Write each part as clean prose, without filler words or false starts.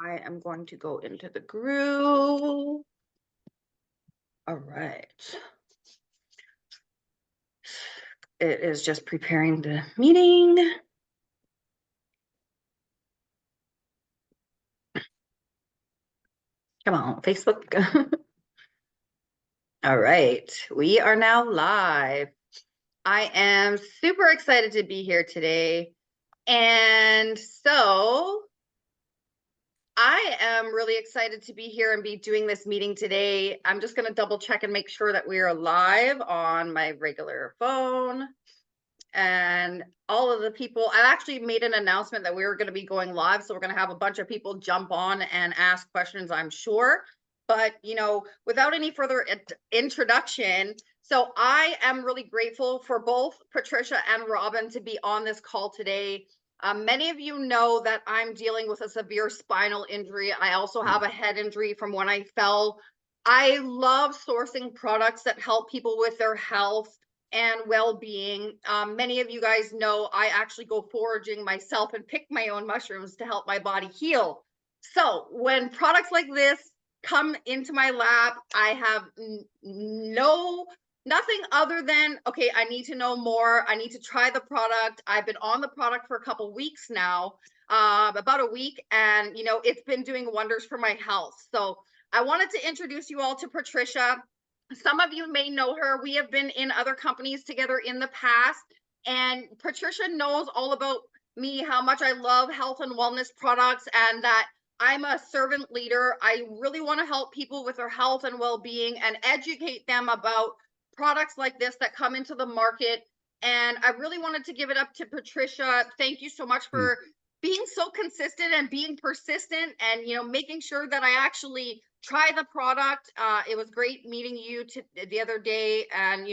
I am going to go into the group. All right. It is just preparing the meeting. Come on, Facebook. All right. We are now live. I am super excited to be here today. And so I am really excited to be here and be doing this meeting today. I'm just going to double check and make sure that we are live on my regular phone. And all of the people, I actually made an announcement that we were going to be going live. So we're going to have a bunch of people jump on and ask questions, I'm sure. But, without any further introduction, so I am really grateful for both Patricia and Robin to be on this call today. Many of you know that I'm dealing with a severe spinal injury. I also have a head injury from when I fell. I love sourcing products that help people with their health and well-being. Many of you guys know I actually go foraging myself and pick my own mushrooms to help my body heal. So when products like this come into my lap, I have nothing other than, okay, I need to know more. I need to try the product. I've been on the product for a couple weeks now, about a week, and it's been doing wonders for my health. So I wanted to introduce you all to Patricia. Some of you may know her. We have been in other companies together in the past, and Patricia knows all about me, how much I love health and wellness products, and that I'm a servant leader. I really want to help people with their health and well-being and educate them about products like this that come into the market. And I really wanted to give it up to Patricia. Thank you so much Mm. for being so consistent and being persistent, and making sure that I actually try the product. It was great meeting you the other day, and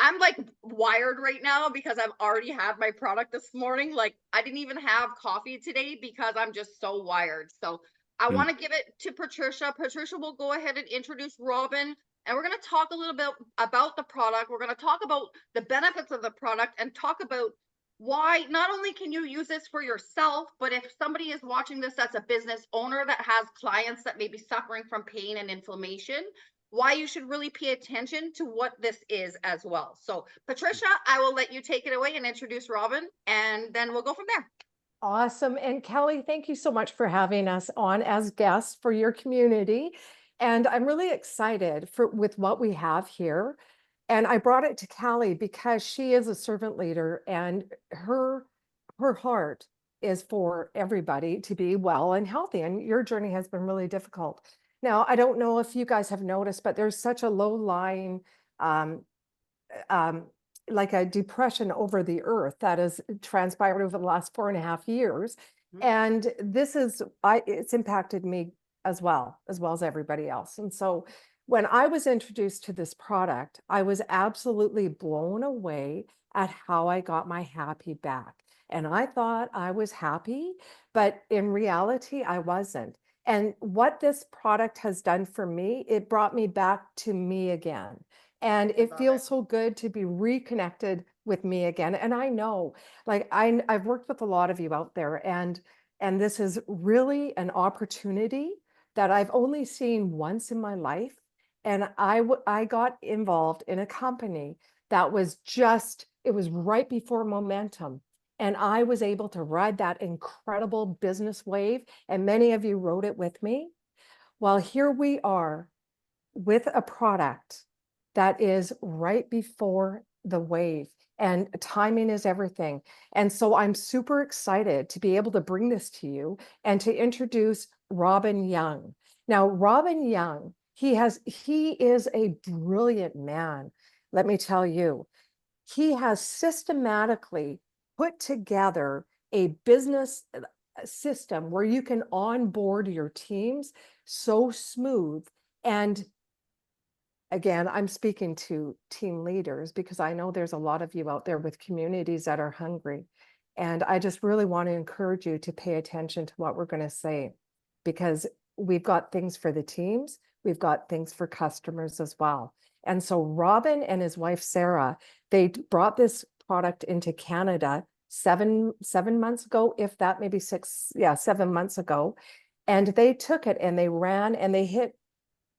I'm like wired right now because I've already had my product this morning. Like I didn't even have coffee today because I'm just so wired. So I Mm. want to give it to Patricia. Patricia will go ahead and introduce Robin, and we're going to talk a little bit about the product. We're going to talk about the benefits of the product and talk about why not only can you use this for yourself, but if somebody is watching this that's a business owner that has clients that may be suffering from pain and inflammation, why you should really pay attention to what this is as well. So, Patricia, I will let you take it away and introduce Robin, and then we'll go from there. Awesome. And Kelly, thank you so much for having us on as guests for your community. And I'm really excited with what we have here. And I brought it to Kelly because she is a servant leader, and her heart is for everybody to be well and healthy. And your journey has been really difficult. Now, I don't know if you guys have noticed, but there's such a low-lying um, um, like a depression over the earth that has transpired over the last 4.5 years. Mhm. And it's impacted me as well as everybody else. And so when I was introduced to this product, I was absolutely blown away at how I got my happy back. And I thought I was happy, but in reality, I wasn't. And what this product has done for me, it brought me back to me again. And I it love it. feels so good to be reconnected with me again. And I know, like I've worked with a lot of you out there, and this is really an opportunity that I've only seen once in my life. And I got involved in a company that was it was right before momentum. And I was able to ride that incredible business wave. And many of you rode it with me. Well, here we are with a product that is right before the wave, and timing is everything. And so I'm super excited to be able to bring this to you and to introduce Robin Young. Now, Robin Young, he is a brilliant man. Let me tell you, he has systematically put together a business system where you can onboard your teams so smooth. And again, I'm speaking to team leaders because I know there's a lot of you out there with communities that are hungry. And I just really want to encourage you to pay attention to what we're going to say, because we've got things for the teams, we've got things for customers as well. And so Robin and his wife, Sarah, they brought this product into Canada seven months ago, if that, maybe 6, yeah, 7 months ago. And they took it and they ran and they hit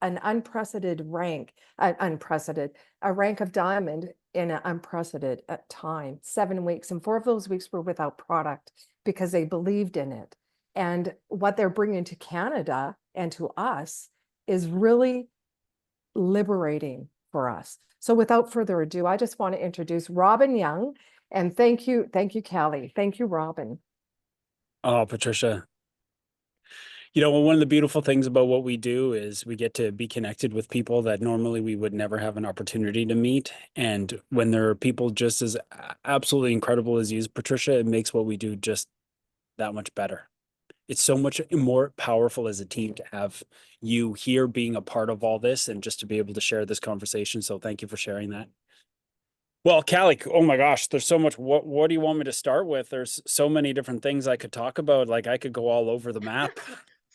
an unprecedented rank, a rank of diamond in an unprecedented time, 7 weeks. And 4 of those weeks were without product because they believed in it. And what they're bringing to Canada and to us is really liberating for us. So without further ado, I just want to introduce Robin Young. And thank you, Callie. Thank you, Robin. Oh, Patricia, one of the beautiful things about what we do is we get to be connected with people that normally we would never have an opportunity to meet. And when there are people just as absolutely incredible as you, Patricia, it makes what we do just that much better. It's so much more powerful as a team to have you here being a part of all this and just to be able to share this conversation. So thank you for sharing that. Well, Callie, oh my gosh, there's so much. What do you want me to start with? There's so many different things I could talk about. Like I could go all over the map.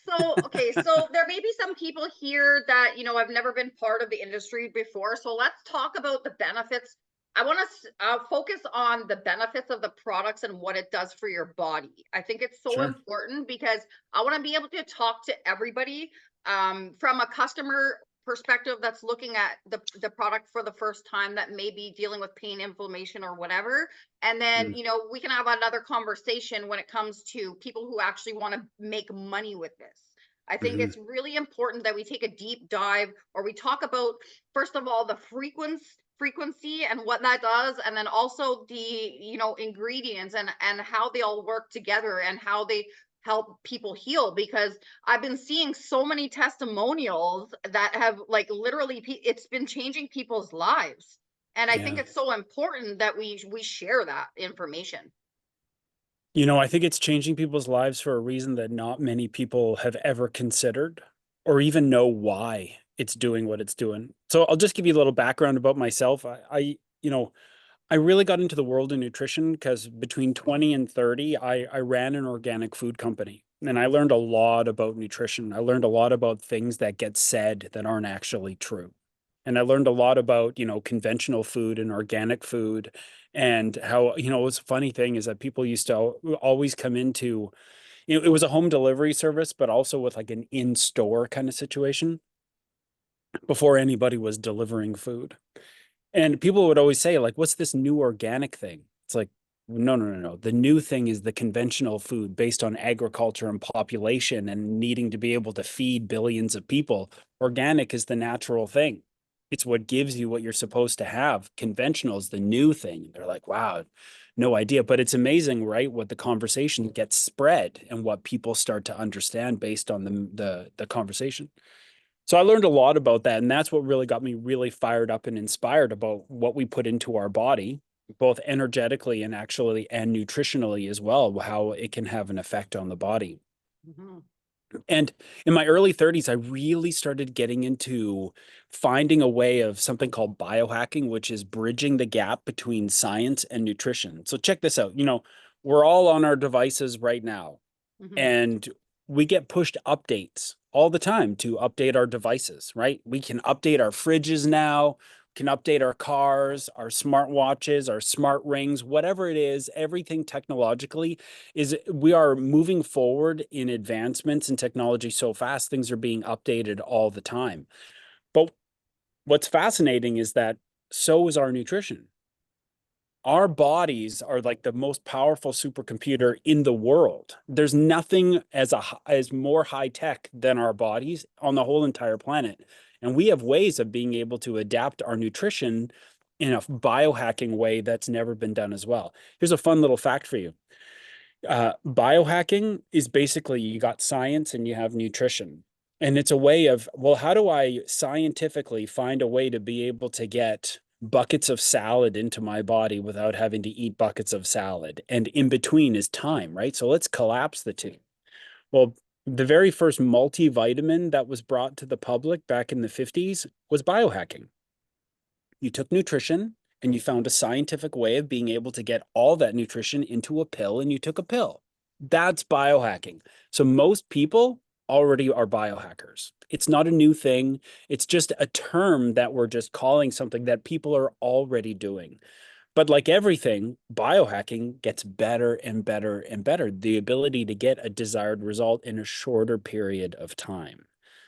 So, okay, so there may be some people here that, I've never been part of the industry before. So let's talk about the benefits. I want to focus on the benefits of the products and what it does for your body. I think it's so Sure. important because I want to be able to talk to everybody from a customer perspective that's looking at the product for the first time, that may be dealing with pain, inflammation, or whatever. And then, Mm. we can have another conversation when it comes to people who actually want to make money with this. I think Mhm. it's really important that we take a deep dive, or we talk about, first of all, the frequency and what that does, and then also the, ingredients and how they all work together and how they help people heal. Because I've been seeing so many testimonials that have, like, literally it's been changing people's lives. And I think Yeah. it's so important that we share that information. I think it's changing people's lives for a reason that not many people have ever considered or even know why it's doing what it's doing. So I'll just give you a little background about myself. I really got into the world of nutrition because between 20 and 30, I ran an organic food company and I learned a lot about nutrition. I learned a lot about things that get said that aren't actually true. And I learned a lot about, conventional food and organic food and how, what's a funny thing is that people used to always come into, it was a home delivery service, but also with like an in-store kind of situation before anybody was delivering food. And people would always say, like, what's this new organic thing? It's like, no, no, no, no. The new thing is the conventional food based on agriculture and population and needing to be able to feed billions of people. Organic is the natural thing. It's what gives you what you're supposed to have. Conventional is the new thing. They're like, wow, no idea. But it's amazing, right? What the conversation gets spread and what people start to understand based on the conversation. So I learned a lot about that, and that's what really got me really fired up and inspired about what we put into our body, both energetically and actually and nutritionally as well, how it can have an effect on the body. Mhm. And in my early 30s, I really started getting into finding a way of something called biohacking, which is bridging the gap between science and nutrition. So check this out. We're all on our devices right now. Mhm. And we get pushed updates all the time to update our devices, right? We can update our fridges now, can update our cars, our smartwatches, our smart rings, whatever it is, everything technologically is we are moving forward in advancements in technology so fast, things are being updated all the time. But what's fascinating is that so is our nutrition. Our bodies are like the most powerful supercomputer in the world. There's nothing as more high tech than our bodies on the whole entire planet. And we have ways of being able to adapt our nutrition in a biohacking way that's never been done as well. Here's a fun little fact for you. Biohacking is basically you got science and you have nutrition. And it's a way of, well, how do I scientifically find a way to be able to get buckets of salad into my body without having to eat buckets of salad? And in between is time, right? So let's collapse the two. Well, the very first multivitamin that was brought to the public back in the 50s was biohacking. You took nutrition and you found a scientific way of being able to get all that nutrition into a pill and you took a pill. That's biohacking. So most people already are biohackers. It's not a new thing. It's just a term that we're just calling something that people are already doing. But like everything, biohacking gets better and better and better. The ability to get a desired result in a shorter period of time.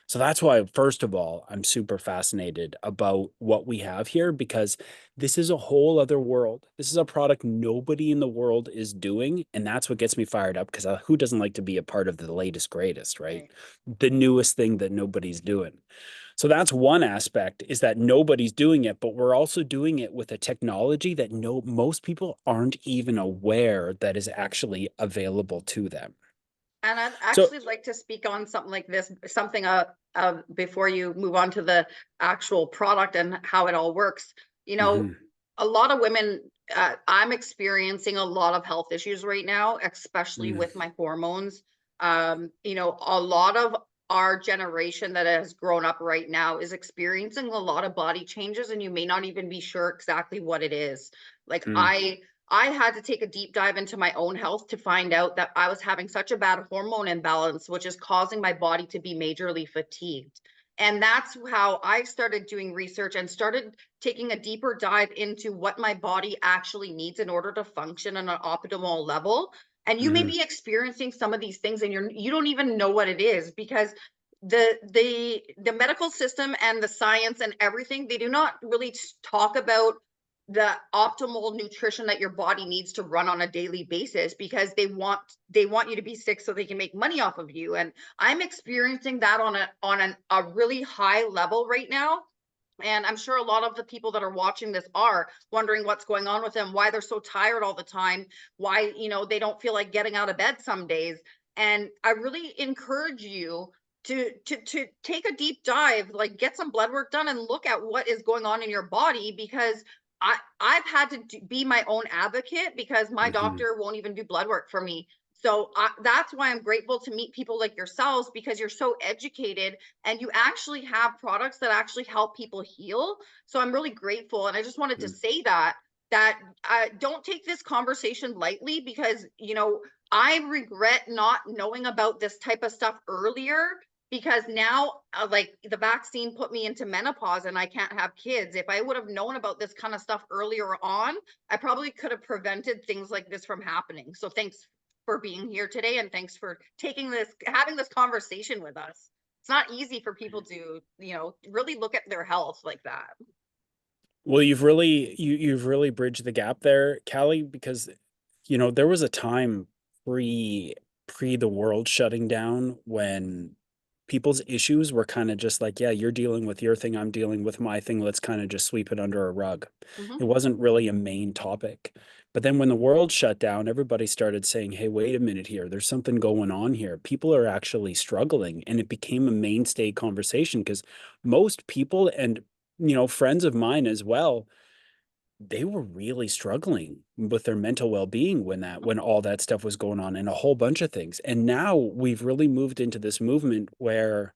So that's why, first of all, I'm super fascinated about what we have here, because this is a whole other world. This is a product nobody in the world is doing. And that's what gets me fired up, because who doesn't like to be a part of the latest, greatest, right? Right. The newest thing that nobody's doing. So that's one aspect, is that nobody's doing it, but we're also doing it with a technology that most people aren't even aware that is actually available to them. And I'd So, actually like to speak on something like this, something before you move on to the actual product and how it all works. You know, mhm, a lot of women, I'm experiencing a lot of health issues right now, especially mm, with my hormones. You know, a lot of our generation that has grown up right now is experiencing a lot of body changes, and you may not even be sure exactly what it is. Like mm, I had to take a deep dive into my own health to find out that I was having such a bad hormone imbalance, which is causing my body to be majorly fatigued. And that's how I started doing research and started taking a deeper dive into what my body actually needs in order to function on an optimal level. And you may mhm, be experiencing some of these things and you don't even know what it is, because the medical system and the science and everything, they do not really talk about the optimal nutrition that your body needs to run on a daily basis, because they want you to be sick so they can make money off of you. And I'm experiencing that a really high level right now. And I'm sure a lot of the people that are watching this are wondering what's going on with them, why they're so tired all the time, why, they don't feel like getting out of bed some days. And I really encourage you to take a deep dive, like get some blood work done and look at what is going on in your body, because I've had to be my own advocate, because my mhm, doctor won't even do blood work for me. So that's why I'm grateful to meet people like yourselves, because you're so educated and you actually have products that actually help people heal. So I'm really grateful, and I just wanted to mm, say that don't take this conversation lightly, because I regret not knowing about this type of stuff earlier, because now like the vaccine put me into menopause and I can't have kids. If I would have known about this kind of stuff earlier on, I probably could have prevented things like this from happening. So thanks for being here today, and thanks for having this conversation with us. It's not easy for people to, really look at their health like that. Well, you've really bridged the gap there, Callie, because there was a time pre pre the world shutting down when people's issues were kind of just like, yeah, you're dealing with your thing, I'm dealing with my thing, let's kind of just sweep it under a rug. Hmm. It wasn't really a main topic. But then when the world shut down, everybody started saying, hey, wait a minute here, there's something going on here. People are actually struggling, and it became a mainstay conversation, because most people, and friends of mine as well, they were really struggling with their mental well-being when all that stuff was going on, and a whole bunch of things. And now we've really moved into this movement where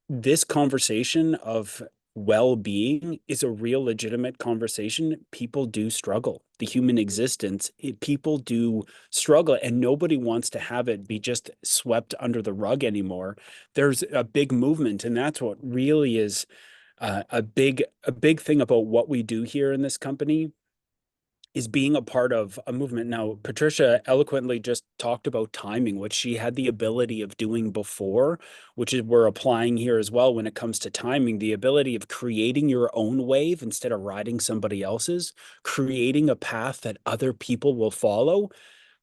this conversation of well-being is a real legitimate conversation. People do struggle. The human existence, people do struggle, and nobody wants to have it be just swept under the rug anymore. There's a big movement, and that's what really is a big thing about what we do here in this company, is being a part of a movement. Now, Patricia eloquently just talked about timing, which she had the ability of doing before, which is we're applying here as well when it comes to timing, the ability of creating your own wave instead of riding somebody else's, creating a path that other people will follow.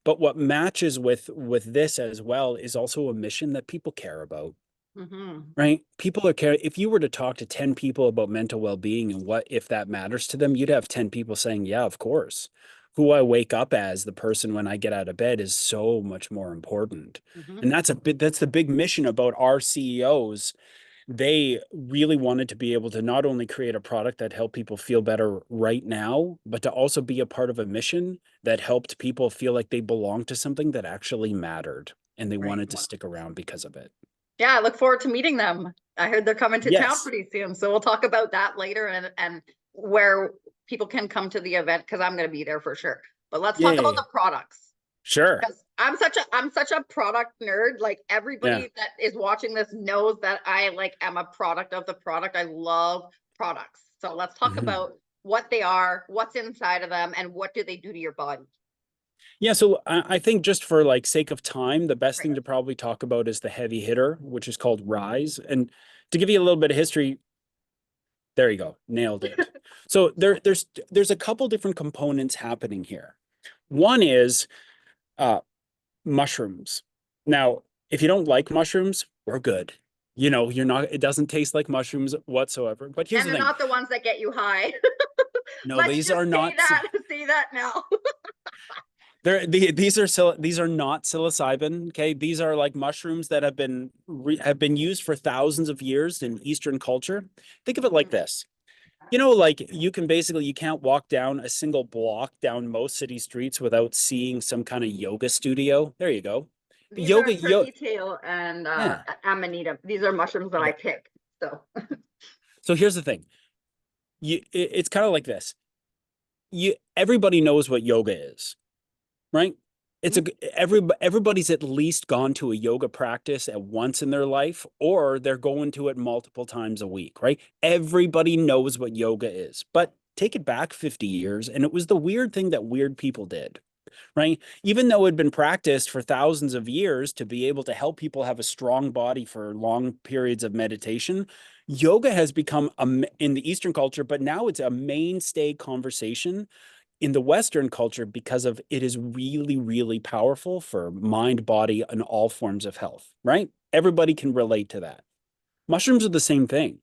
But what matches with this as well is also a mission that people care about. Hmm. Right? People are care. If you were to talk to 10 people about mental well-being and what if that matters to them, you'd have 10 people saying, yeah, of course. Who I wake up as, the person when I get out of bed, is so much more important. Hmm. And that's the big mission about our CEOs. They really wanted to be able to not only create a product that helped people feel better right now, but to also be a part of a mission that helped people feel like they belonged to something that actually mattered, and they Right. wanted to stick around because of it. Yeah, I look forward to meeting them. I heard they're coming to town Yes. pretty soon, so we'll talk about that later, and where people can come to the event, because I'm going to be there for sure. But let's talk about Yeah. the products, Sure. because I'm such a product nerd. Like Yeah. everybody that is watching this knows that I like am a product of the product. I love products. So let's talk Mhm. about what they are, what's inside of them, and what do they do to your body. Yeah, so I think just for like sake of time, the best Right. thing to probably talk about is the heavy hitter, which is called Rise. And to give you a little bit of history, there you go, nailed it. So there's a couple different components happening here. One is uh, mushrooms. Now, if you don't like mushrooms, we're good. You know, you're not, it doesn't taste like mushrooms whatsoever. But here's And the they're thing. not the ones that get you high. No, Let's these just are not. say that now. These are not psilocybin. Okay, these are like mushrooms that have been used for thousands of years in Eastern culture. Think of it like this. You know, like you can't walk down a single block down most city streets without seeing some kind of yoga studio. There you go. These are Yoga, turkey tail and yeah. amanita. These are mushrooms that I Okay. pick. So So here's the thing. It's kind of like this. Everybody knows what yoga is, right? It's a everybody's at least gone to a yoga practice at once in their life, or they're going to it multiple times a week, right? Everybody knows what yoga is, but take it back 50 years, and it was the weird thing that weird people did, right? Even though it had been practiced for thousands of years to be able to help people have a strong body for long periods of meditation, yoga has become in the Eastern culture, but now it's a mainstay conversation in the Western culture because of it is really, really powerful for mind, body, and all forms of health, right? Everybody can relate to that. Mushrooms are the same thing.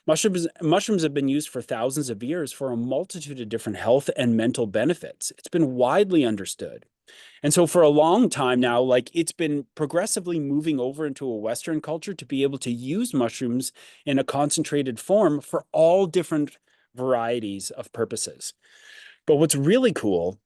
Mushrooms have been used for thousands of years for a multitude of different health and mental benefits. It's been widely understood. And so for a long time now, like it's been progressively moving over into a Western culture to be able to use mushrooms in a concentrated form for all different varieties of purposes. But what's really cool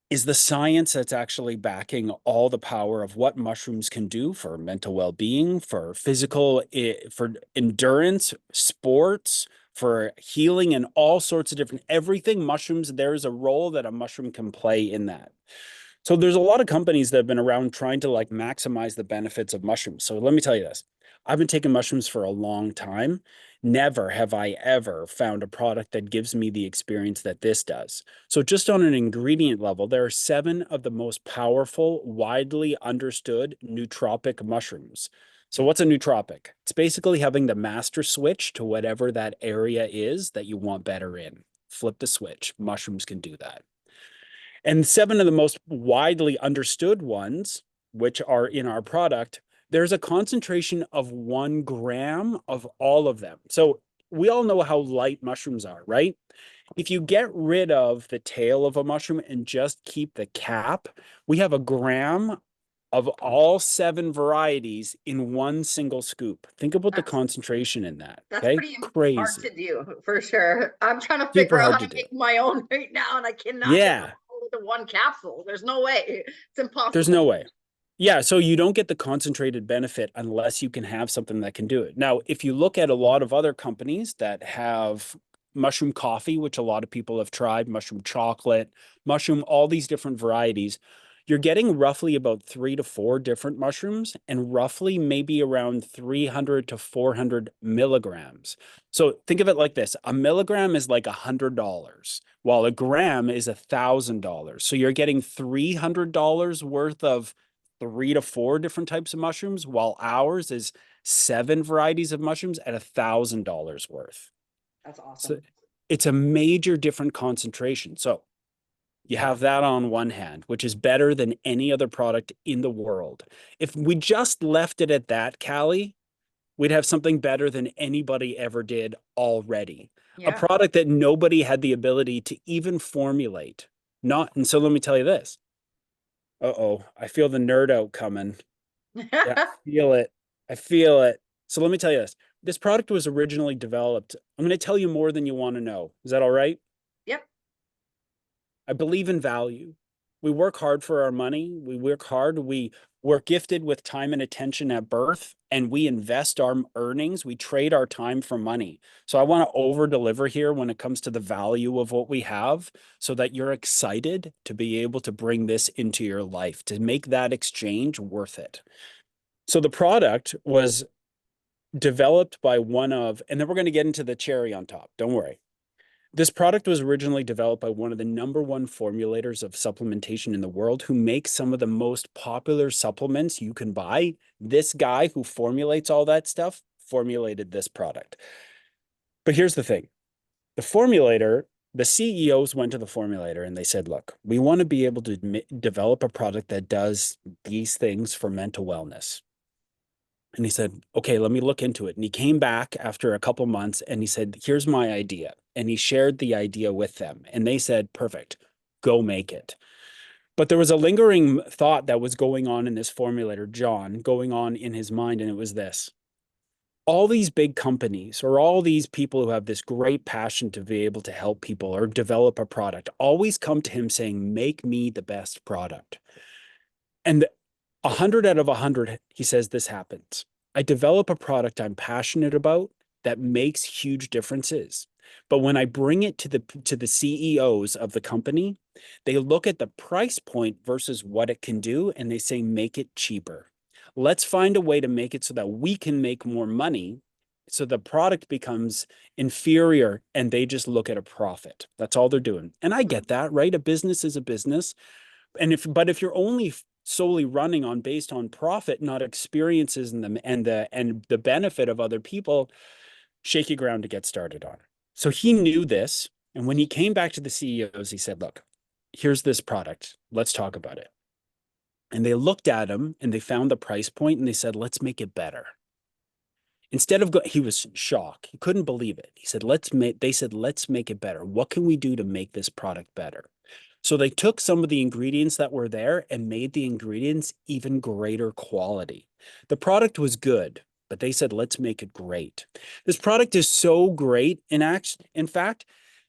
is the science that's actually backing all the power of what mushrooms can do for mental well-being, for for endurance, sports, for healing, and all sorts of different everything mushrooms. There's a role that a mushroom can play in that. So there's a lot of companies that have been around trying to like maximize the benefits of mushrooms. So let me tell you this. I've been taking mushrooms for a long time. Never have I ever found a product that gives me the experience that this does. So just on an ingredient level, there are 7 of the most powerful, widely understood nootropic mushrooms. So what's a nootropic? It's basically having the master switch to whatever that area is that you want better in. Flip the switch. Mushrooms can do that. And 7 of the most widely understood ones, which are in our product, there's a concentration of 1 gram of all of them. So we all know how light mushrooms are, right? If you get rid of the tail of a mushroom and just keep the cap, we have 1 gram of all 7 varieties in one single scoop. Think about the that's concentration in that. that's Okay. pretty hard Crazy. to do for sure. I'm trying to Super figure out how hard to to do. make my own right now, and I cannot get Yeah. the one capsule. There's no way. It's There's impossible. no way. Yeah, so you don't get the concentrated benefit unless you can have something that can do it. Now, if you look at a lot of other companies that have mushroom coffee, which a lot of people have tried, mushroom chocolate, mushroom, all these different varieties, you're getting roughly about 3 to 4 different mushrooms and roughly maybe around 300 to 400 milligrams. So think of it like this. A milligram is like $100, while a gram is $1,000. So you're getting $300 worth of 3 to 4 different types of mushrooms, while ours is 7 varieties of mushrooms at $1,000 worth. That's So awesome. it's a major different concentration. So you have that on one hand, which is better than any other product in the world. If we just left it at that, Callie, we'd have something better than anybody ever did already. A Yeah. product that nobody had the ability to even formulate. Not, and so let me tell you this. Uh-oh, I feel the nerd out coming. Yeah, I feel it. I feel it. So let me tell you this. This product was originally developed. I'm going to tell you more than you want to know. Is that all right? Yep. I believe in value. We work hard for our money. We work hard. We're gifted with time and attention at birth, and we invest our earnings. We trade our time for money. So I want to over deliver here when it comes to the value of what we have so that you're excited to be able to bring this into your life, to make that exchange worth it. So the product was developed by and then we're going to get into the cherry on top. Don't worry. This product was originally developed by one of the #1 formulators of supplementation in the world, who makes some of the most popular supplements you can buy. This guy who formulates all that stuff formulated this product. But here's the thing. The formulator, the CEOs went to the formulator and they said, look, we want to be able to develop a product that does these things for mental wellness. And he said, okay, let me look into it. And he came back after a couple months and he said, here's my idea. And he shared the idea with them. And they said, perfect, go make it. But there was a lingering thought that was going on in this formulator, John, going on in his mind. And it was this: all these big companies, or all these people who have this great passion to be able to help people or develop a product, always come to him saying, make me the best product. And 100 out of 100, he says, this happens. I develop a product I'm passionate about that makes huge differences. But when I bring it to the CEOs of the company, they look at the price point versus what it can do, and they say, make it cheaper. Let's find a way to make it so that we can make more money, so the product becomes inferior and they just look at a profit. That's all they're doing. And I get that, right? A business is a business. But if you're only solely running on based on profit, not experiences and the benefit of other people, shaky ground to get started on. So he knew this. And when he came back to the CEOs, he said, look, here's this product. Let's talk about it. And they looked at him and they found the price point and they said, let's make it better. Instead of he was in shock. He couldn't believe it. He said, they said, let's make it better. What can we do to make this product better? So they took some of the ingredients that were there and made the ingredients even greater quality. The product was good, but they said, let's make it great. This product is so great, in fact,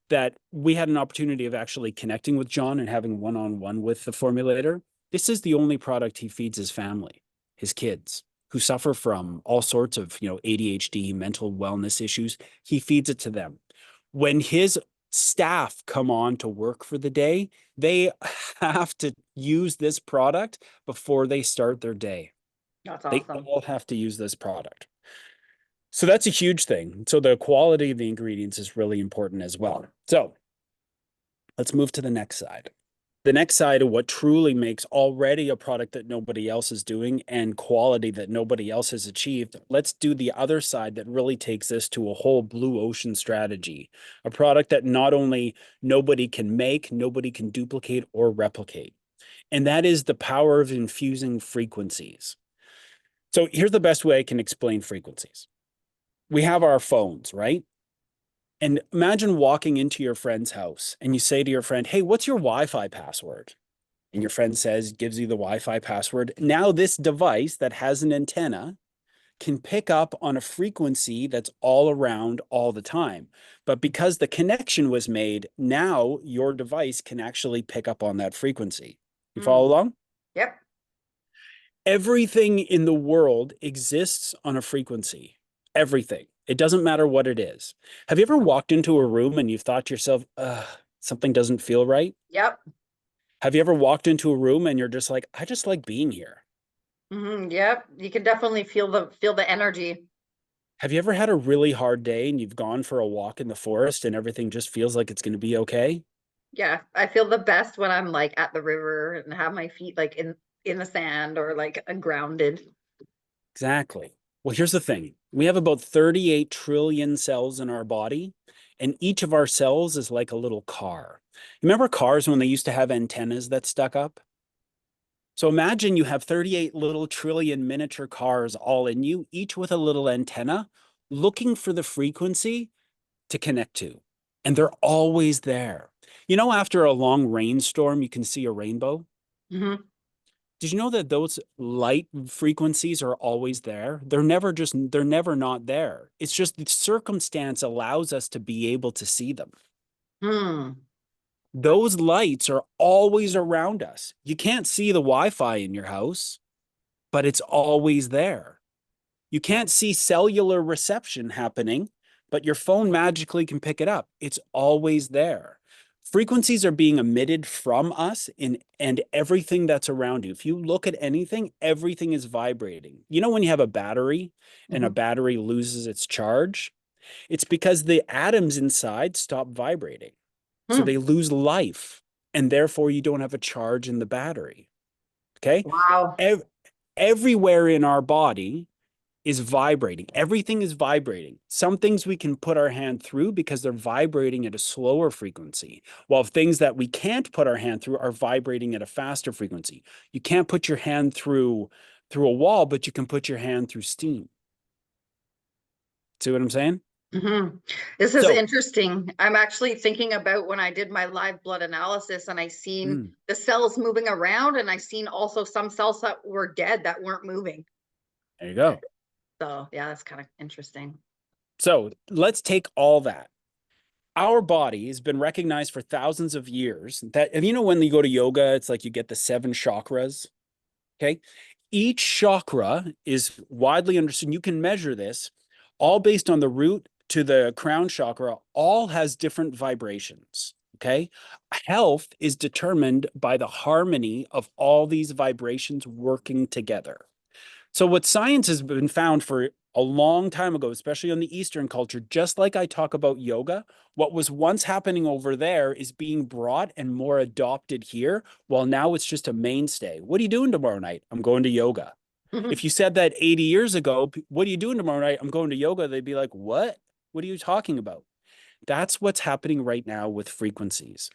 that we had an opportunity of actually connecting with John and having one-on-one with the formulator. This is the only product he feeds his family, his kids, who suffer from all sorts of, ADHD, mental wellness issues. He feeds it to them. When his staff come on to work for the day, they have to use this product before they start their day. That's They awesome. all have to use this product. So that's a huge thing. So the quality of the ingredients is really important as well. So let's move to the next side. The next side of what truly makes already a product that nobody else is doing and quality that nobody else has achieved. Let's do the other side that really takes this to a whole blue ocean strategy, a product that not only nobody can make, nobody can duplicate or replicate. And that is the power of infusing frequencies. So here's the best way I can explain frequencies. We have our phones, right? And imagine walking into your friend's house and you say to your friend, hey, what's your Wi-Fi password? And your friend gives you the Wi-Fi password. Now this device that has an antenna can pick up on a frequency that's all around all the time. But because the connection was made, now your device can actually pick up on that frequency. You follow along? Yep. Everything in the world exists on a frequency. Everything. It doesn't matter what it is. Have you ever walked into a room and you've thought to yourself, something doesn't feel right? Yep. Have you ever walked into a room and you're just like, I just like being here? Yep. You can definitely feel the energy. Have you ever had a really hard day and you've gone for a walk in the forest and everything just feels like it's going to be okay? Yeah. I feel the best when I'm like at the river and have my feet like in the sand or like grounded. Exactly. Well, here's the thing. We have about 38 trillion cells in our body, and each of our cells is like a little car. You remember cars when they used to have antennas that stuck up? So imagine you have 38 little trillion miniature cars all in you, each with a little antenna, looking for the frequency to connect to. And they're always there. After a long rainstorm, you can see a rainbow. Hmm. Did you know that those light frequencies are always there? They're never not there. It's just the circumstance allows us to be able to see them. Those lights are always around us. You can't see the Wi-Fi in your house, but it's always there. You can't see cellular reception happening, but your phone magically can pick it up. It's always there. Frequencies are being emitted from us and everything that's around you. If you look at anything, everything is vibrating. When you have a battery and a battery loses its charge, It's because the atoms inside stop vibrating. So Hmm. they lose life, and therefore you don't have a charge in the battery. Okay? Wow. Everywhere in our body is vibrating. Everything is vibrating. Some things we can put our hand through because they're vibrating at a slower frequency, while things that we can't put our hand through are vibrating at a faster frequency. You can't put your hand through a wall, but you can put your hand through steam. See what I'm saying? Hmm. This is So, interesting. I'm actually thinking about when I did my live blood analysis and I seen mm, the cells moving around, and I seen also some cells that were dead that weren't moving. there you go. So yeah, that's kind of interesting. So let's take all that. Our body has been recognized for thousands of years that, and you know, when you go to yoga, it's like you get the 7 chakras. Okay. Each chakra is widely understood. You can measure this all based on the root to the crown chakra, all has different vibrations. Okay. Health is determined by the harmony of all these vibrations working together. So, what science has been found for a long time ago, especially on the Eastern culture, just like I talk about yoga, what was once happening over there is being brought and more adopted here. Well, now it's just a mainstay. What are you doing tomorrow night? I'm going to yoga. If you said that 80 years ago, what are you doing tomorrow night? I'm going to yoga. They'd be like, what? What are you talking about? That's what's happening right now with frequencies.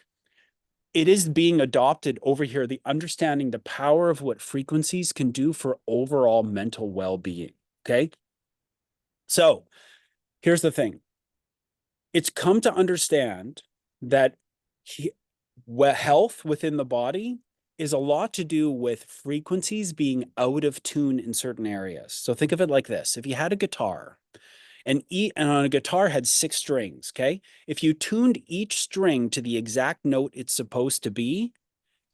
It is being adopted over here, the understanding the power of what frequencies can do for overall mental well-being. Okay. So here's the thing. It's come to understand that health within the body is a lot to do with frequencies being out of tune in certain areas. So think of it like this. If you had a guitar and on a guitar had 6 strings, okay? If you tuned each string to the exact note it's supposed to be,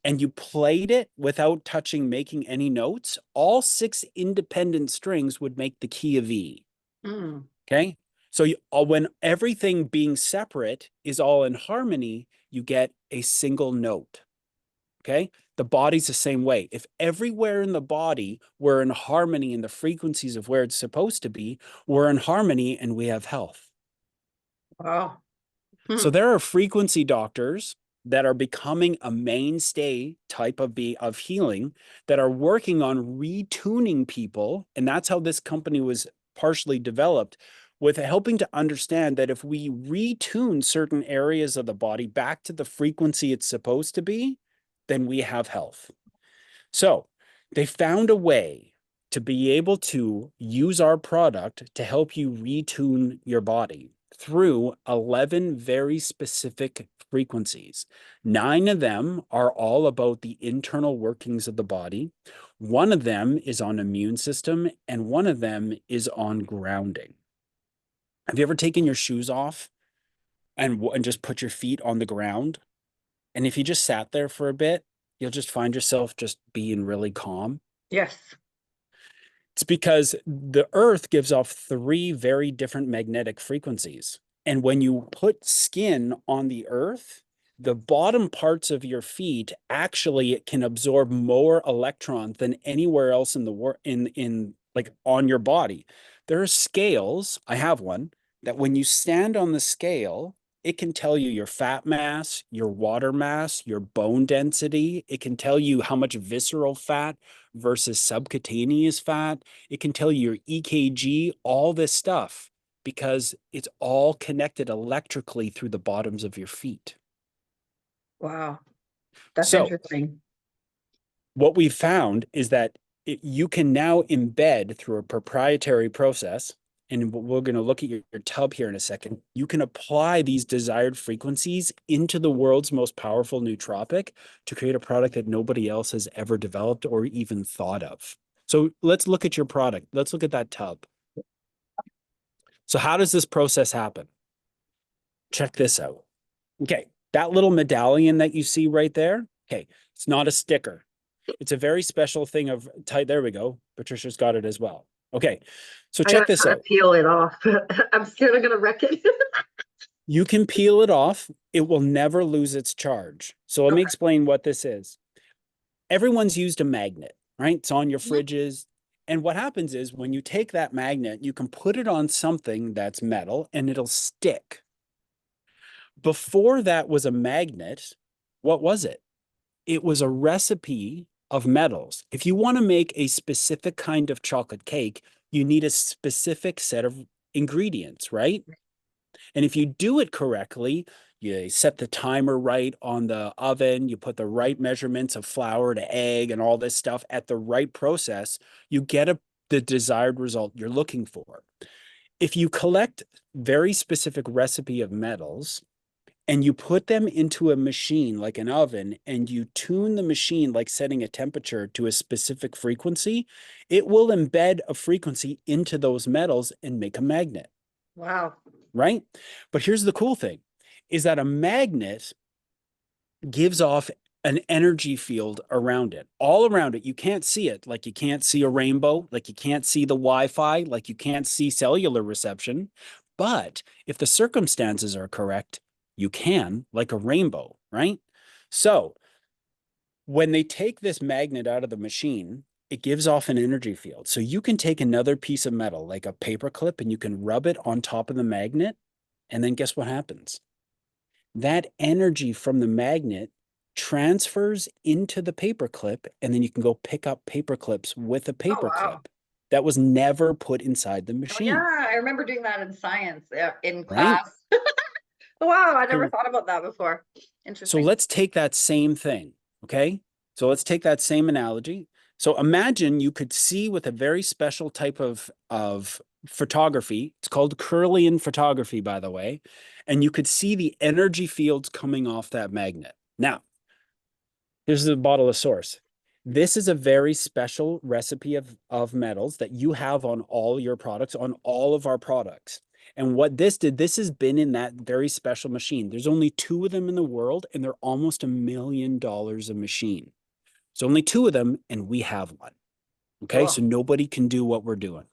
and you played it without touching, making any notes, all 6 independent strings would make the key of E. Hmm. Okay. So when everything being separate is all in harmony, you get a single note. Okay. The body's the same way. If everywhere in the body we're in harmony in the frequencies of where it's supposed to be, we're in harmony and we have health. Wow. Hmm. So there are frequency doctors that are becoming a mainstay type of healing that are working on retuning people. And that's how this company was partially developed, with helping to understand that if we retune certain areas of the body back to the frequency it's supposed to be, then we have health. So they found a way to be able to use our product to help you retune your body through 11 very specific frequencies. 9 of them are all about the internal workings of the body. One of them is on immune system, and one of them is on grounding. Have you ever taken your shoes off and just put your feet on the ground? And if you just sat there for a bit, you'll just find yourself just being really calm. Yes. It's because the Earth gives off 3 very different magnetic frequencies. And when you put skin on the Earth, the bottom parts of your feet actually it can absorb more electrons than anywhere else in the world in like on your body. There are scales, I have one, that when you stand on the scale, it can tell you your fat mass, your water mass, your bone density. It can tell you how much visceral fat versus subcutaneous fat. It can tell you your EKG, all this stuff, because it's all connected electrically through the bottoms of your feet. Wow. That's So, interesting. what we've found is that you can now embed through a proprietary process, and we're going to look at your tub here in a second. You can apply these desired frequencies into the world's most powerful nootropic to create a product that nobody else has ever developed or even thought of. So let's look at your product. Let's look at that tub. So how does this process happen? Check this out. Okay, that little medallion that you see right there, okay, it's not a sticker. It's a very special thing of type. There we go. Patricia's got it as well. Okay, so I check gotta this try to out. peel it off. I'm scared I'm gonna wreck it. You can peel it off. It will never lose its charge. So let me Okay. explain what this is. Everyone's used a magnet, right? It's on your fridges. And what happens is when you take that magnet, you can put it on something that's metal and it'll stick. Before that was a magnet, what was it? It was a recipe of metals. If you want to make a specific kind of chocolate cake, you need a specific set of ingredients, right? And if you do it correctly, you set the timer right on the oven, you put the right measurements of flour to egg and all this stuff at the right process, you get the desired result you're looking for. If you collect very specific recipe of metals and you put them into a machine like an oven and you tune the machine like setting a temperature to a specific frequency, it will embed a frequency into those metals and make a magnet. Wow. Right? But here's the cool thing is that a magnet gives off an energy field around it, all around it. You can't see it, like you can't see a rainbow, like you can't see the Wi-Fi, like you can't see cellular reception. But if the circumstances are correct, you can, like a rainbow, right? So when they take this magnet out of the machine, it gives off an energy field. So you can take another piece of metal, like a paper clip, and you can rub it on top of the magnet. And then guess what happens? That energy from the magnet transfers into the paper clip, and then you can go pick up paper clips with a Oh, paper wow. clip that was never put inside the Oh, yeah. machine, I remember doing that in science in right? class. Wow. I never So, thought about that before. so Interesting. let's take that same thing, okay? So let's take that same analogy. So imagine you could see with a very special type of photography. It's called Kirlian photography, by the way, and you could see the energy fields coming off that magnet. Now, here's the bottle of source. This is a very special recipe of metals that you have on all your products, on all of our products. And what this did, this has been in that very special machine. There's only 2 of them in the world, and they're almost $1 million a machine. So only 2 of them, and we have one. Okay, so Cool. nobody can do what we're doing.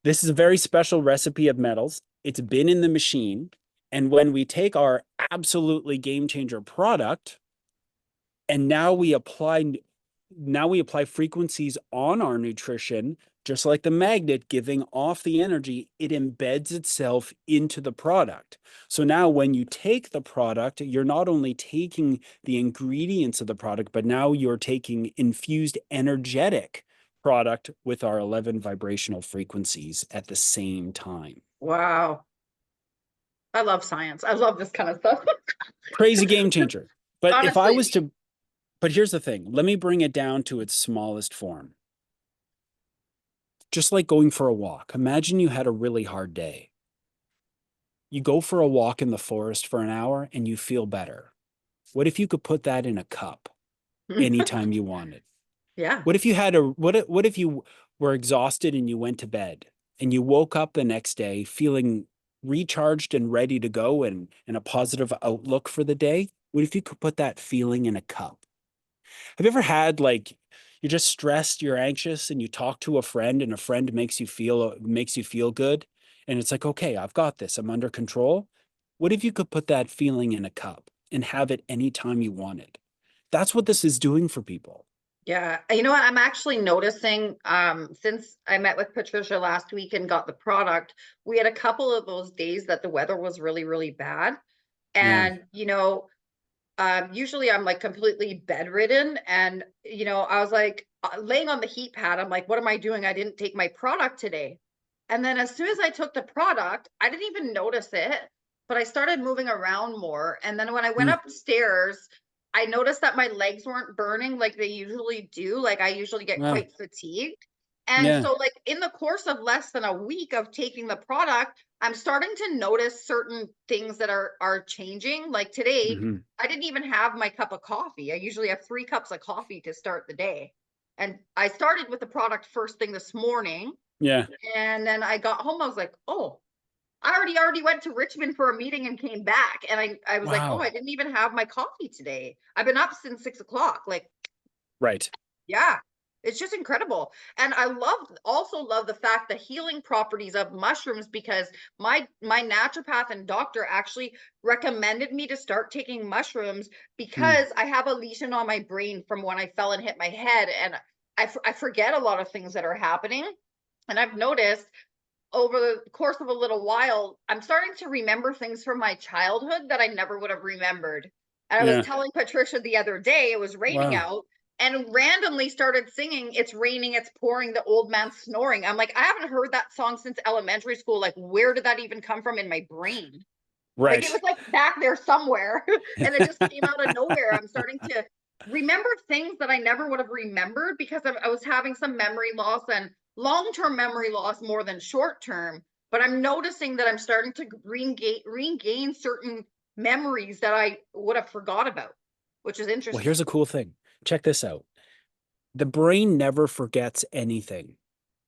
This is a very special recipe of metals. It's been in the machine. And when we take our absolutely game changer product, and now we apply frequencies on our nutrition, just like the magnet giving off the energy, it embeds itself into the product. So now when you take the product, you're not only taking the ingredients of the product, but now you're taking infused energetic product with our 11 vibrational frequencies at the same time. Wow. I love science. I love this kind of stuff. Crazy game changer. But if I Honestly. was to But here's the thing. Let me bring it down to its smallest form. Just like going for a walk. Imagine you had a really hard day. You go for a walk in the forest for an hour and you feel better. What if you could put that in a cup anytime you wanted? Yeah. What if you had what if you were exhausted and you went to bed and you woke up the next day feeling recharged and ready to go and a positive outlook for the day? What if you could put that feeling in a cup? Have you ever had like you're just stressed, you're anxious, and you talk to a friend, and a friend makes you feel good, and it's like, okay, I've got this, I'm under control. What if you could put that feeling in a cup and have it anytime you want it? That's what this is doing for people. Yeah. You know what? I'm actually noticing, since I met with Patricia last week and got the product, we had a couple of those days that the weather was really, really bad. Yeah. And, usually I'm like completely bedridden. And, I was like laying on the heat pad. I'm like, what am I doing? I didn't take my product today. And then as soon as I took the product, I didn't even notice it, but I started moving around more. And then when I went Mm. upstairs, I noticed that my legs weren't burning like they usually do. Like I usually get Wow. quite fatigued. And Yeah. so, like, in the course of less than a week of taking the product, I'm starting to notice certain things that are changing. Like today, Hmm. I didn't even have my cup of coffee. I usually have 3 cups of coffee to start the day. And I started with the product first thing this morning. Yeah. And then I got home, I was like, "Oh, I already went to Richmond for a meeting and came back." And I was like, "Oh, I Wow. didn't even have my coffee today. I've been up since 6 o'clock." Like, Right. yeah, it's just incredible. And I also love the fact the healing properties of mushrooms, because my naturopath and doctor actually recommended me to start taking mushrooms Mm. because I have a lesion on my brain from when I fell and hit my head. And I forget a lot of things that are happening. And I've noticed over the course of a little while, I'm starting to remember things from my childhood that I never would have remembered. And I was Yeah. telling Patricia the other day, it was raining Wow. out, and randomly started singing "It's Raining, It's Pouring," the Old Man Snoring. I'm like, I haven't heard that song since elementary school. Like, where did that even come from in my brain? Like, it was Right. like back there somewhere, and it just came out of nowhere. I'm starting to remember things that I never would have remembered because I was having some memory loss, and long-term memory loss more than short-term. But I'm noticing that I'm starting to regain certain memories that I would have forgot about, which is Well, here's interesting. a cool thing. Check this out. The brain never forgets anything.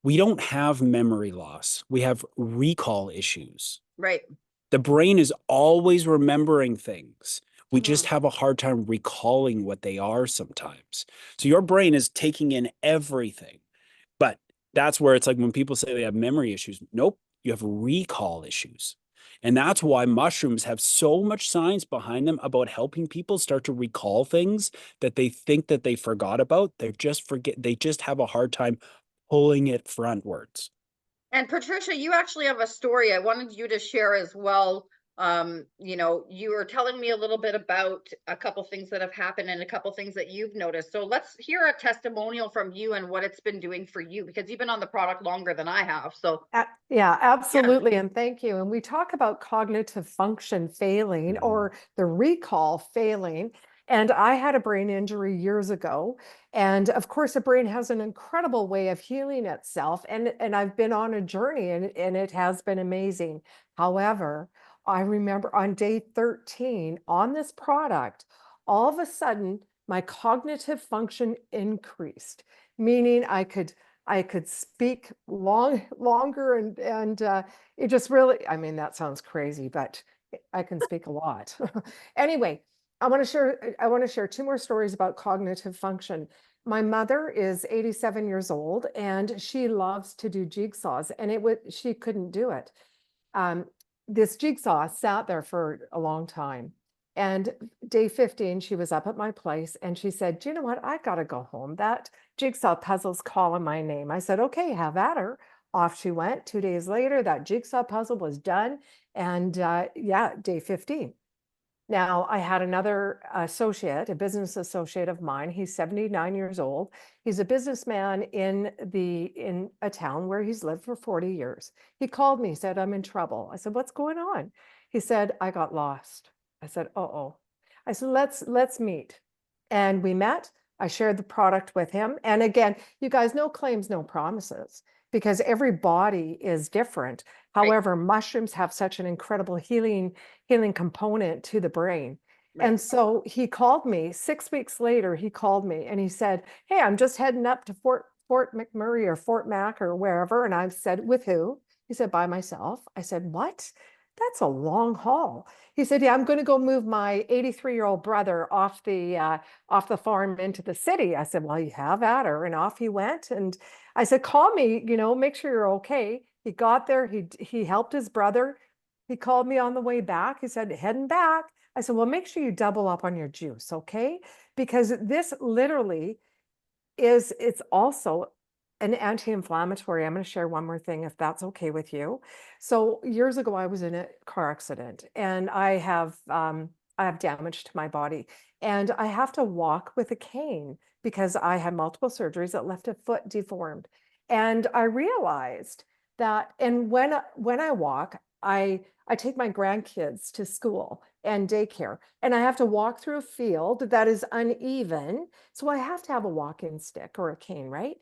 We don't have memory loss. We have recall issues. Right. The brain is always remembering things. We just Hmm. have a hard time recalling what they are sometimes. So your brain is taking in everything. But that's where it's like when people say they have memory issues, nope, you have recall issues. And that's why mushrooms have so much science behind them about helping people start to recall things that they think that they forgot about. They just have a hard time pulling it frontwards. And Patricia, you actually have a story I wanted you to share as well. You were telling me a little bit about a couple things that have happened and a couple things that you've noticed. So let's hear a testimonial from you and what it's been doing for you, because you've been on the product longer than I have. So Yeah, yeah. absolutely. And thank you. And we talk about cognitive function failing Mhm. or the recall failing. And I had a brain injury years ago. And of course, the brain has an incredible way of healing itself. And I've been on a journey and it has been amazing. However, I remember on day 13 on this product, all of a sudden, my cognitive function increased, meaning I could speak longer and it just really, I mean, that sounds crazy, but I can speak a lot. Anyway, I want to share two more stories about cognitive function. My mother is 87 years old and she loves to do jigsaws, and she couldn't do it. Um, this jigsaw sat there for a long time. And day 15, she was up at my place and she said, "Do you know what? I got to go home. That jigsaw puzzle's calling my name." I said, "Okay, have at her." Off she went. 2 days later, that jigsaw puzzle was done. And yeah, day 15. Now, I had another associate, a business associate of mine. He's 79 years old. He's a businessman in a town where he's lived for 40 years. He called me, said, "I'm in trouble." I said, "What's going on?" He said, "I got lost." I said, "Uh-oh." I said, "Let's meet." And we met. I shared the product with him. And again, you guys, no claims, no promises, because every body is different. Right. However, mushrooms have such an incredible healing component to the brain. Right. And so he called me 6 weeks later. He called me and he said, "Hey, I'm just heading up to Fort McMurray or Fort Mac or wherever." And I said, "With who?" He said, "By myself." I said, "What? That's a long haul." He said, "Yeah, I'm going to go move my 83-year-old brother off the farm into the city." I said, "Well, you have at her." And off he went. And I said, "Call me, make sure you're okay." He got there. He helped his brother. He called me on the way back. He said, "Heading back." I said, "Well, make sure you double up on your juice, okay? Because this literally it's also an anti-inflammatory." I'm going to share one more thing if that's okay with you. So years ago, I was in a car accident and I have damage to my body and I have to walk with a cane because I had multiple surgeries that left a foot deformed. And I realized that, and when I walk, I take my grandkids to school and daycare, and I have to walk through a field that is uneven, so I have to have a walking stick or a cane, right?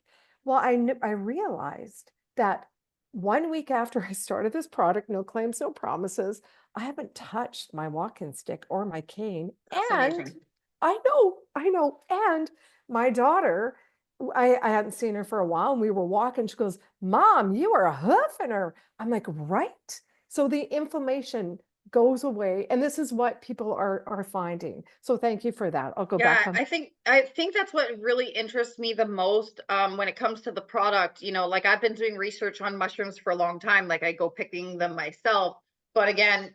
Well, I realized that 1 week after I started this product, no claims, no promises, I haven't touched my walking stick or my cane. That's And amazing. I know. And my daughter, I hadn't seen her for a while, and we were walking. She goes, "Mom, you are hoofing her." I'm like, "Right." So the inflammation goes away, and this is what people are finding. So thank you for that. I'll go back Yeah, on. I think that's what really interests me the most, when it comes to the product. Like, I've been doing research on mushrooms for a long time. Like, I go picking them myself. But again,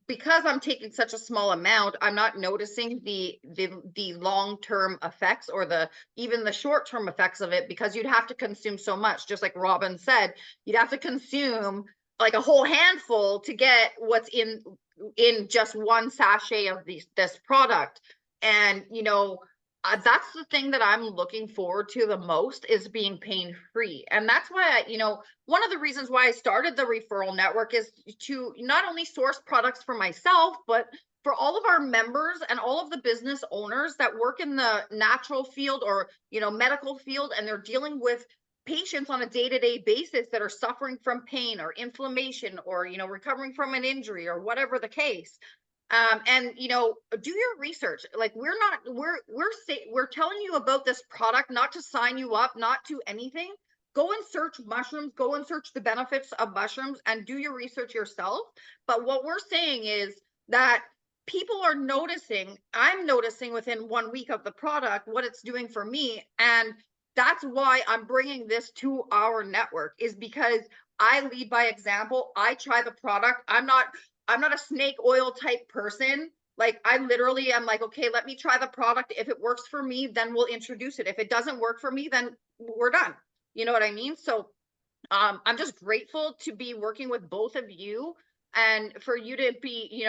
because I'm taking such a small amount, I'm not noticing the long-term effects or even the short-term effects of it, because you'd have to consume so much. Just like Robin said, you'd have to consume like a whole handful to get what's in just one sachet of this product. And that's the thing that I'm looking forward to the most, is being pain free. And that's why one of the reasons why I started the referral network is to not only source products for myself, but for all of our members and all of the business owners that work in the natural field or medical field, and they're dealing with patients on a day-to-day basis that are suffering from pain or inflammation, or recovering from an injury or whatever the case. And do your research. Like, we're telling you about this product not to sign you up, not to anything. Go and search mushrooms, go and search the benefits of mushrooms, and do your research yourself. But what we're saying is that people are noticing, I'm noticing within 1 week of the product what it's doing for me. And that's why I'm bringing this to our network, is because I lead by example. I try the product. I'm not a snake oil type person. Like, I literally am like, okay, let me try the product. If it works for me, then we'll introduce it. If it doesn't work for me, then we're done. You know what I mean? So I'm just grateful to be working with both of you, and for you to be,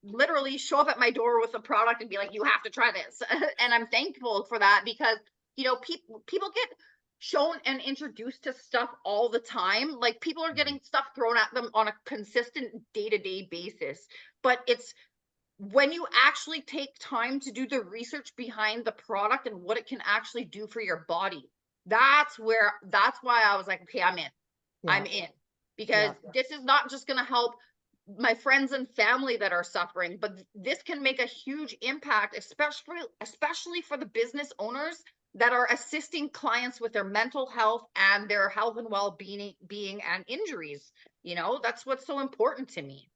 literally show up at my door with a product and be like, you have to try this. And I'm thankful for that, because people get shown and introduced to stuff all the time. Like, people are getting stuff thrown at them on a consistent day-to-day basis. But it's when you actually take time to do the research behind the product and what it can actually do for your body, that's why I was like, okay, I'm in. Yeah. I'm in, because this is not just going to help my friends and family that are suffering, but this can make a huge impact, especially for the business owners that are assisting clients with their mental health and their health and well-being and injuries. That's what's so important to me.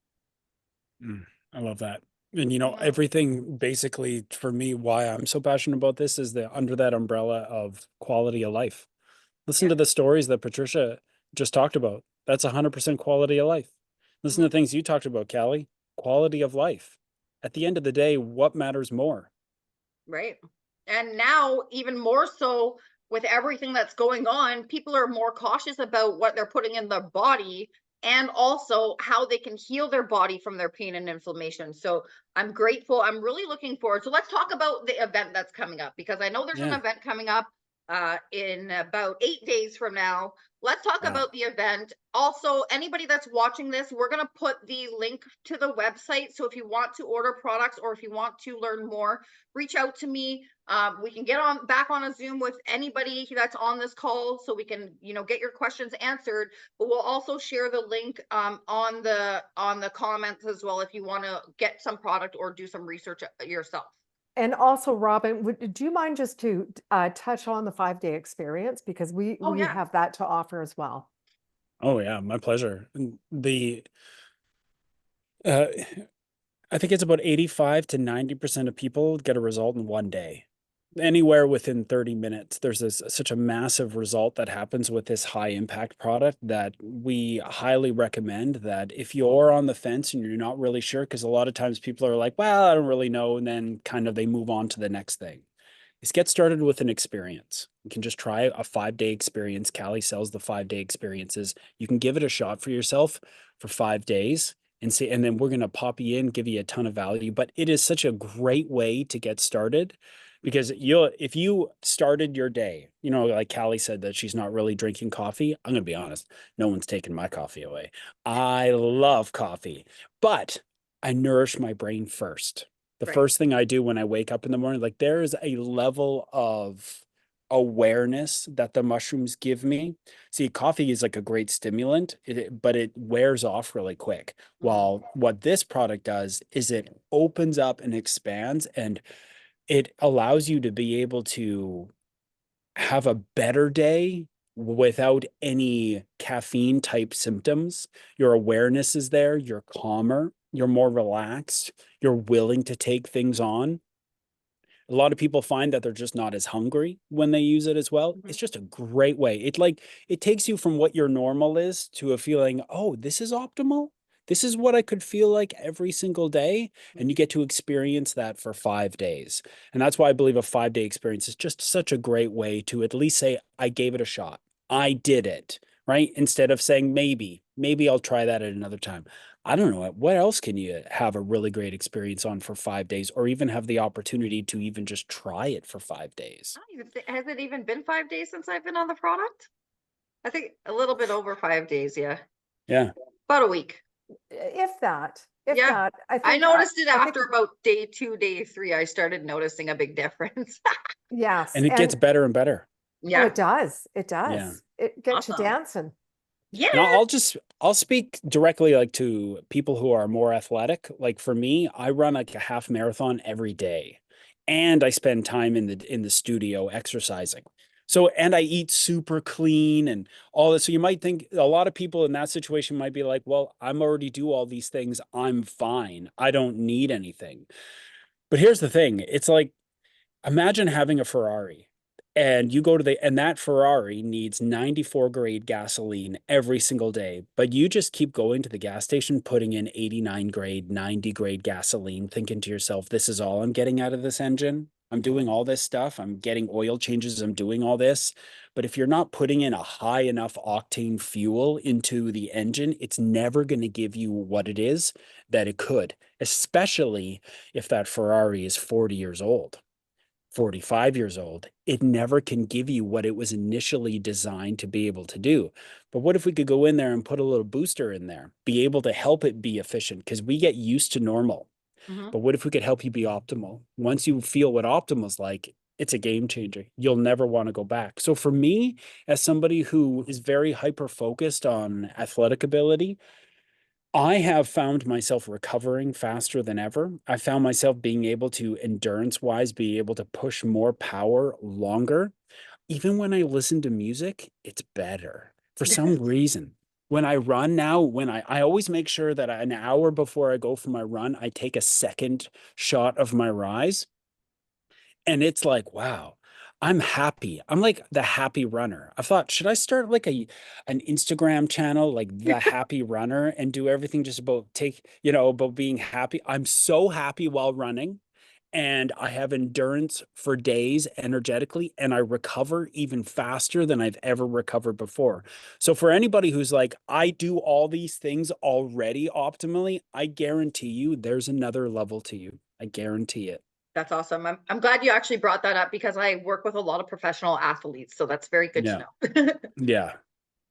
I love that. And everything basically for me, why I'm so passionate about this is that under that umbrella of quality of life. Listen to the stories that Patricia just talked about. That's 100% quality of life. Listen to things you talked about, Callie. Quality of life. At the end of the day, what matters more? Right. And now, even more so, with everything that's going on, people are more cautious about what they're putting in their body, and also how they can heal their body from their pain and inflammation. So I'm grateful. I'm really looking forward. So let's talk about the event that's coming up, because I know there's an event coming up in about 8 days from now. Let's talk about the event. Also, anybody that's watching this, we're going to put the link to the website. So if you want to order products, or if you want to learn more, reach out to me. We can get back on a Zoom with anybody that's on this call, so we can, get your questions answered. But we'll also share the link on the comments as well, if you want to get some product or do some research yourself. And also, Robin, do you mind just to touch on the 5-day experience, because we have that to offer as well. Oh yeah, my pleasure. And I think it's about 85 to 90% of people get a result in 1 day. Anywhere within 30 minutes, there's such a massive result that happens with this high impact product that we highly recommend. That if you're on the fence and you're not really sure, because a lot of times people are like, well, I don't really know, and then kind of they move on to the next thing. Is get started with an experience. You can just try a 5-day experience. Callie sells the 5-day experiences. You can give it a shot for yourself for 5 days and see, and then we're going to pop you in, give you a ton of value. But it is such a great way to get started, because if you started your day, like Callie said that she's not really drinking coffee. I'm going to be honest. No one's taking my coffee away. I love coffee, but I nourish my brain first. The first thing I do when I wake up in the morning, like, there is a level of awareness that the mushrooms give me. See, coffee is like a great stimulant, but it wears off really quick. While what this product does is it opens up and expands, and it allows you to be able to have a better day without any caffeine type symptoms. Your awareness is there, you're calmer, you're more relaxed, you're willing to take things on. A lot of people find that they're just not as hungry when they use it as well. It's just a great way. It takes you from what your normal is to a feeling, oh, this is optimal. this is what I could feel like every single day. And you get to experience that for 5 days. And that's why I believe a 5 day experience is just such a great way to at least say, I gave it a shot. I did it, right? Instead of saying, maybe I'll try that at another time. I don't know. What else can you have a really great experience on for 5 days, or even have the opportunity to even just try it for 5 days? I don't even has it even been 5 days since I've been on the product? I think a little bit over 5 days, yeah. Yeah. About a week. If that, Yeah. I I think, noticed it I think, after about day 2, day 3, I started noticing a big difference. yes. And it gets better and better. Oh, Yeah. it does. It Yeah. does. It gets you Awesome. dancing. Yeah. And I'll speak directly like to people who are more athletic. Like for me, I run like a half marathon every day. And I spend time in the studio exercising. So, and I eat super clean and all this. So you might think a lot of people in that situation might be like, well, I'm already do all these things. I'm fine. I don't need anything. But here's the thing. It's like, imagine having a Ferrari and you go to and that Ferrari needs 94 grade gasoline every single day, but you just keep going to the gas station, putting in 89 grade, 90 grade gasoline, thinking to yourself, this is all I'm getting out of this engine. I'm doing all this stuff. I'm getting oil changes. I'm doing all this. But if you're not putting in a high enough octane fuel into the engine, it's never going to give you what it is that it could, especially if that Ferrari is 40 years old. 45 years old, it never can give you what it was initially designed to be able to do. But what if we could go in there and put a little booster in there, be able to help it be efficient? Because we get used to normal. Mhm. But what if we could help you be optimal? Once you feel what optimal's like, it's a game changer. You'll never want to go back. So for me, as somebody who is very hyper focused on athletic ability, I have found myself recovering faster than ever. I found myself being able to endurance wise be able to push more power longer. Even when I listen to music, it's better for some reason. When I run now, I always make sure that an hour before I go for my run, I take a second shot of my rise. And it's like, wow, I'm happy. I'm like the happy runner. I thought, should I start like an Instagram channel, like the happy runner, and do everything just about about being happy? I'm so happy while running. And I have endurance for days energetically, and I recover even faster than I've ever recovered before. So, for anybody who's like, I do all these things already optimally, I guarantee you there's another level to you. I guarantee it. That's awesome. I'm glad you actually brought that up because I work with a lot of professional athletes, so that's very good to Yeah. know. Yeah.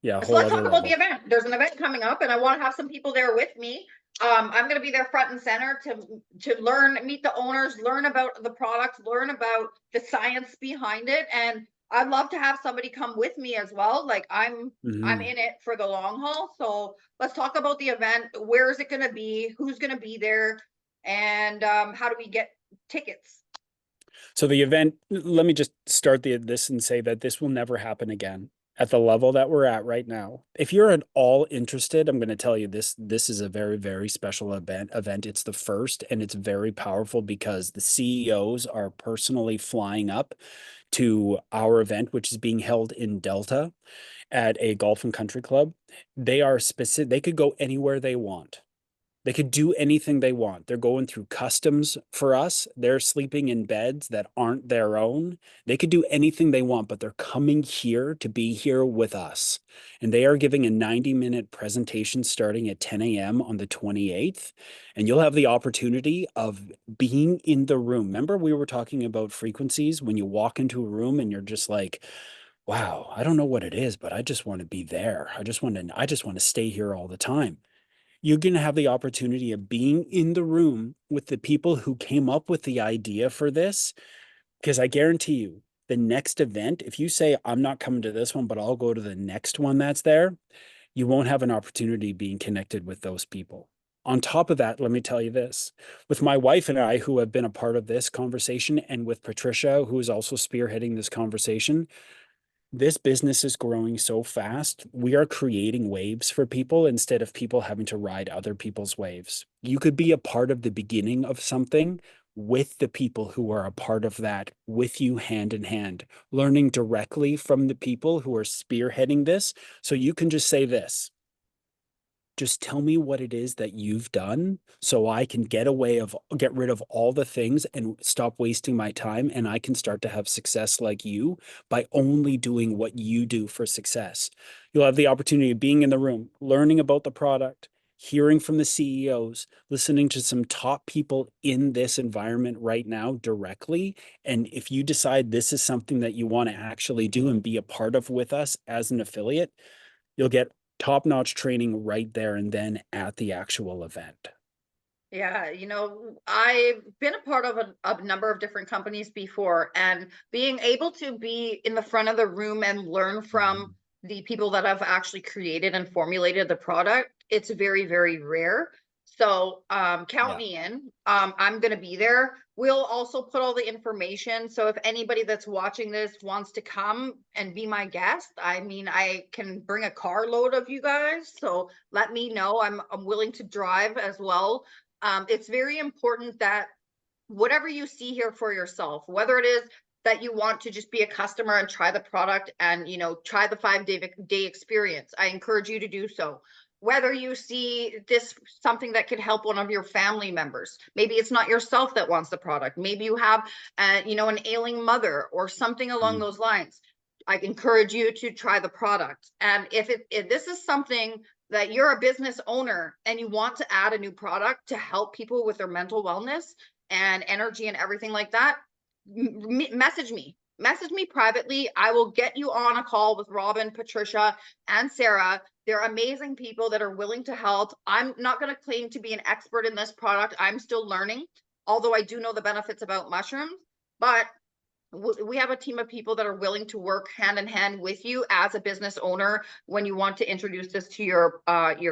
Yeah, a So whole let's other talk about the level. event. There's an event coming up, and I want to have some people there with me. I'm going to be there front and center to learn, meet the owners, learn about the products, learn about the science behind it, and I'd love to have somebody come with me as well. Like I'm Mhm. in it for the long haul. So let's talk about the event. Where is it going to be? Who's going to be there? And how do we get tickets? So the event, let me just start this and say that this will never happen again at the level that we're at right now. If you're at all interested, I'm going to tell you this is a very, very special event. It's the first, and it's very powerful because the CEOs are personally flying up to our event, which is being held in Delta at a golf and country club. They are specific, they could go anywhere they want. They could do anything they want. They're going through customs for us. They're sleeping in beds that aren't their own. They could do anything they want, but they're coming here to be here with us. And they are giving a 90-minute presentation starting at 10 a.m. on the 28th. And you'll have the opportunity of being in the room. Remember, we were talking about frequencies when you walk into a room and you're just like, wow, I don't know what it is, but I just want to be there. I just want to stay here all the time. You're going to have the opportunity of being in the room with the people who came up with the idea for this. Because I guarantee you, the next event, if you say, I'm not coming to this one, but I'll go to the next one that's there, you won't have an opportunity being connected with those people. On top of that, let me tell you this with my wife and I, who have been a part of this conversation, and with Patricia, who is also spearheading this conversation, this business is growing so fast. We are creating waves for people instead of people having to ride other people's waves. You could be a part of the beginning of something with the people who are a part of that with you hand in hand, learning directly from the people who are spearheading this. So you can just say this: just tell me what it is that you've done so I can get rid of all the things and stop wasting my time, and I can start to have success like you by only doing what you do for success. You'll have the opportunity of being in the room, learning about the product, hearing from the CEOs, listening to some top people in this environment right now directly. And if you decide this is something that you want to actually do and be a part of with us as an affiliate, you'll get top-notch training right there and then at the actual event. Yeah, I've been a part of a number of different companies before, and being able to be in the front of the room and learn from the people that have actually created and formulated the product, it's very, very rare. So count Yeah. me in. I'm going to be there. We'll also put all the information. So if anybody that's watching this wants to come and be my guest, I mean, I can bring a carload of you guys. So let me know. I'm willing to drive as well. It's very important that whatever you see here for yourself, whether it is that you want to just be a customer and try the product and try the 5-day experience, I encourage you to do so. Whether you see this something that could help one of your family members, maybe it's not yourself that wants the product, maybe you have an ailing mother or something along those lines, I encourage you to try the product. And if this is something that you're a business owner and you want to add a new product to help people with their mental wellness and energy and everything like that, message me privately. I will get you on a call with Robin, Patricia, and Sarah. They're amazing people that are willing to help. I'm not going to claim to be an expert in this product. I'm still learning, although I do know the benefits about mushrooms. But we have a team of people that are willing to work hand in hand with you as a business owner when you want to introduce this to your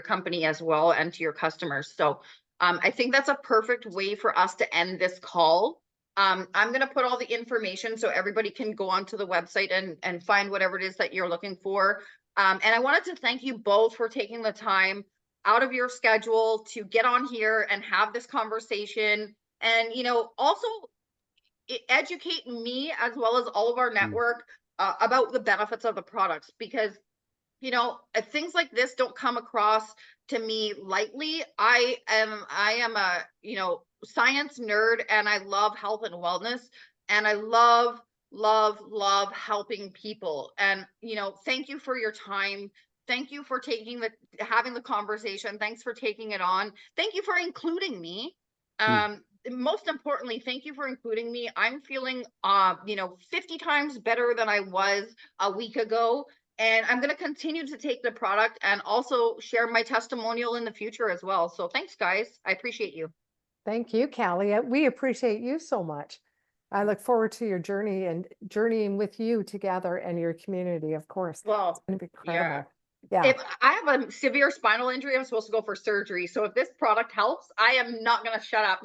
company as well and to your customers. So I think that's a perfect way for us to end this call. I'm going to put all the information so everybody can go onto the website and find whatever it is that you're looking for. And I wanted to thank you both for taking the time out of your schedule to get on here and have this conversation. And, also educate me as well as all of our network about the benefits of the products, because things like this don't come across to me lightly. I am a science nerd, and I love health and wellness, and I love helping people. And thank you for your time. Thank you for having the conversation. Thanks for taking it on. Thank you for including me. Most importantly, thank you for including me. I'm feeling 50 times better than I was a week ago, and I'm going to continue to take the product and also share my testimonial in the future as well. So thanks, guys. I appreciate you. Thank you, Callie. We appreciate you so much. I look forward to your journey and journeying with you together and your community, of course. Well, it's going to be yeah. incredible. Yeah. If I have a severe spinal injury, I'm supposed to go for surgery. So if this product helps, I am not going to shut up.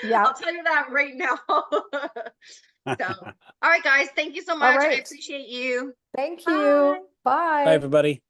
Yeah. I'll tell you that right now. So, all right, guys. Thank you so much. right. I appreciate you. Thank Bye. you. Bye. Bye, everybody.